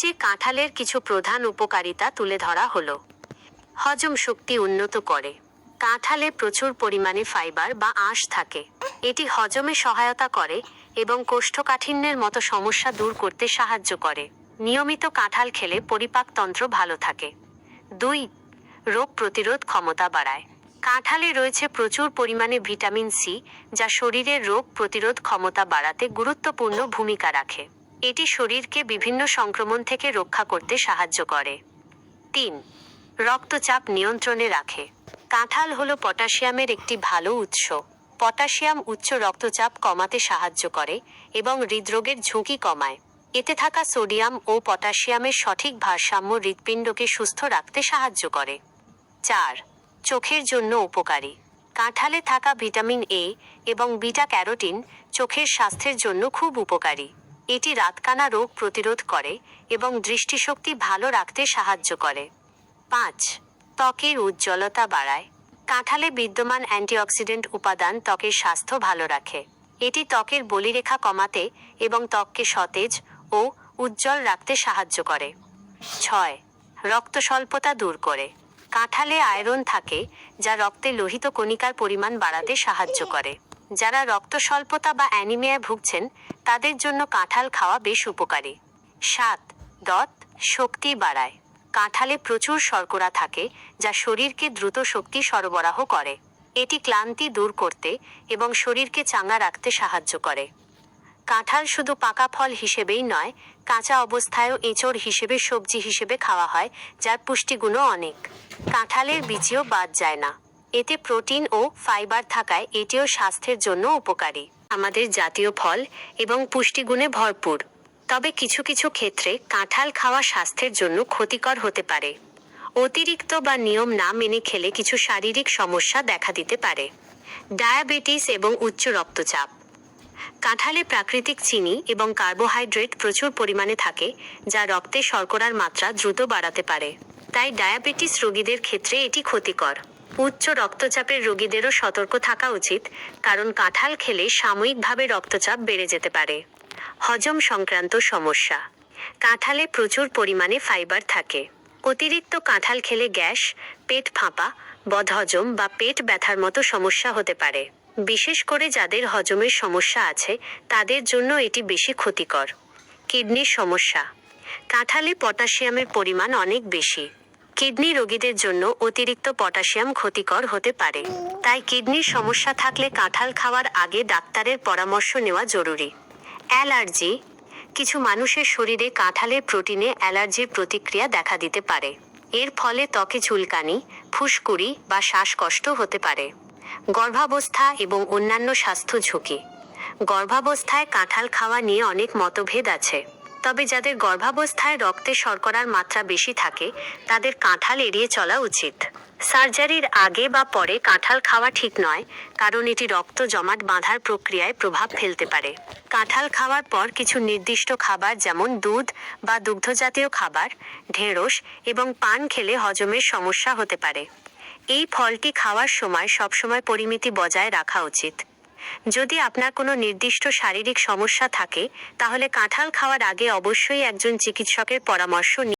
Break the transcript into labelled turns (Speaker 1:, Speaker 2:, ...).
Speaker 1: নিচে কাঁঠালের কিছু প্রধান উপকারিতা তুলে ধরা হলো। হজম শক্তি উন্নত করে। কাঁঠালে প্রচুর পরিমাণে ফাইবার বা আঁশ থাকে। এটি হজমে সহায়তা করে এবং কোষ্ঠকাঠিন্যের মতো সমস্যা দূর করতে সাহায্য করে। নিয়মিত কাঁঠাল খেলে পরিপাকতন্ত্র ভালো থাকে। 2. রোগ প্রতিরোধ ক্ষমতা বাড়ায়। কাঁঠালে রয়েছে প্রচুর পরিমাণে ভিটামিন সি, যা শরীরের রোগ প্রতিরোধ ক্ষমতা বাড়াতে গুরুত্বপূর্ণ ভূমিকা রাখে। এটি শরীরকে বিভিন্ন সংক্রমণ থেকে রক্ষা করতে সাহায্য করে। 3. রক্তচাপ নিয়ন্ত্রণে রাখে। কাঁঠাল হলো পটাশিয়ামের একটি ভালো উৎস। পটাশিয়াম উচ্চ রক্তচাপ কমাতে সাহায্য করে এবং হৃদরোগের ঝুঁকি কমায়। এতে থাকা সোডিয়াম ও পটাশিয়ামের সঠিক ভারসাম্য হৃৎপিণ্ডকে সুস্থ রাখতে সাহায্য করে। 4. চোখের জন্য উপকারী। কাঁঠালে থাকা ভিটামিন এ এবং বিটা ক্যারোটিন চোখের স্বাস্থ্যের জন্য খুব উপকারী। এটি রাতকানা রোগ প্রতিরোধ করে এবং দৃষ্টিশক্তি ভালো রাখতে সাহায্য করে। 5. ত্বকের উজ্জ্বলতা বাড়ায়। কাঁঠালে বিদ্যমান অ্যান্টিঅক্সিডেন্ট উপাদান ত্বকের স্বাস্থ্য ভালো রাখে। এটি ত্বকের বলিরেখা কমাতে এবং ত্বককে সতেজ ও উজ্জ্বল রাখতে সাহায্য করে। 6. রক্ত স্বল্পতা দূর করে। কাঁঠালে আয়রন থাকে, যা রক্তে লোহিত কণিকার পরিমাণ বাড়াতে সাহায্য করে। যারা রক্ত স্বল্পতা বা অ্যানিমিয়ায় ভুগছেন তাদের জন্য কাঁঠাল খাওয়া বেশ উপকারী। 7. দত শক্তি বাড়ায়। কাঁঠালে প্রচুর শর্করা থাকে, যা শরীরকে দ্রুত শক্তি সরবরাহ করে। এটি ক্লান্তি দূর করতে এবং শরীরকে চাঙ্গা রাখতে সাহায্য করে। কাঁঠাল শুধু পাকা ফল হিসেবেই নয়, কাঁচা অবস্থায়ও এঁচোড় হিসেবে সবজি হিসেবে খাওয়া হয়, যার পুষ্টিগুণও অনেক। কাঁঠালের বীজও বাদ যায় না। এতে প্রোটিন ও ফাইবার থাকায় এটিও স্বাস্থ্যের জন্য উপকারী। আমাদের জাতীয় ফল এবং পুষ্টিগুণে ভরপুর। তবে কিছু কিছু ক্ষেত্রে কাঁঠাল খাওয়া স্বাস্থ্যের জন্য ক্ষতিকর হতে পারে। অতিরিক্ত বা নিয়ম না মেনে খেলে কিছু শারীরিক সমস্যা দেখা দিতে পারে। ডায়াবেটিস এবং উচ্চ রক্তচাপ। কাঁঠালে প্রাকৃতিক চিনি এবং কার্বোহাইড্রেট প্রচুর পরিমাণে থাকে, যা রক্তে শর্করার মাত্রা দ্রুত বাড়াতে পারে। তাই ডায়াবেটিস রোগীদের ক্ষেত্রে এটি ক্ষতিকর। উচ্চ রক্তচাপের রোগীদেরও সতর্ক থাকা উচিত, কারণ কাঁঠাল খেলে সাময়িকভাবে রক্তচাপ বেড়ে যেতে পারে। হজম সংক্রান্ত সমস্যা। কাঁঠালে প্রচুর পরিমাণে ফাইবার থাকে। অতিরিক্ত কাঁঠাল খেলে গ্যাস, পেট ফাঁপা, বদহজম বা পেট ব্যথার মতো সমস্যা হতে পারে। বিশেষ করে যাদের হজমের সমস্যা আছে তাদের জন্য এটি বেশি ক্ষতিকর। কিডনির সমস্যা। কাঁঠালে পটাশিয়ামের পরিমাণ অনেক বেশি। কিডনি রোগীদের জন্য অতিরিক্ত পটাশিয়াম ক্ষতিকর হতে পারে। তাই কিডনির সমস্যা থাকলে কাঁঠাল খাওয়ার আগে ডাক্তারের পরামর্শ নেওয়া জরুরি। অ্যালার্জি। কিছু মানুষের শরীরে কাঁঠালের প্রোটিনে অ্যালার্জির প্রতিক্রিয়া দেখা দিতে পারে। এর ফলে ত্বকে চুলকানি, ফুসকুড়ি বা শ্বাসকষ্ট হতে পারে। গর্ভাবস্থা এবং অন্যান্য স্বাস্থ্য ঝুঁকি। গর্ভাবস্থায় কাঁঠাল খাওয়া নিয়ে অনেক মতভেদ আছে। তবে যাদের গর্ভাবস্থায় রক্তে শর্করার মাত্রা বেশি থাকে তাদের কাঁঠাল এড়িয়ে চলা উচিত। সার্জারির আগে বা পরে কাঁঠাল খাওয়া ঠিক নয়, কারণ এটি রক্ত জমাট বাঁধার প্রক্রিয়ায় প্রভাব ফেলতে পারে। কাঁঠাল খাওয়ার পর কিছু নির্দিষ্ট খাবার যেমন দুধ বা দুগ্ধজাতীয় খাবার, ঢেঁড়স এবং পান খেলে হজমের সমস্যা হতে পারে। এই ফলটি খাওয়ার সময় সবসময় পরিমিতি বজায় রাখা উচিত। যদি আপনার কোনো নির্দিষ্ট শারীরিক সমস্যা থাকে তাহলে কাঁঠাল খাওয়ার আগে অবশ্যই একজন চিকিৎসকের পরামর্শ নিন।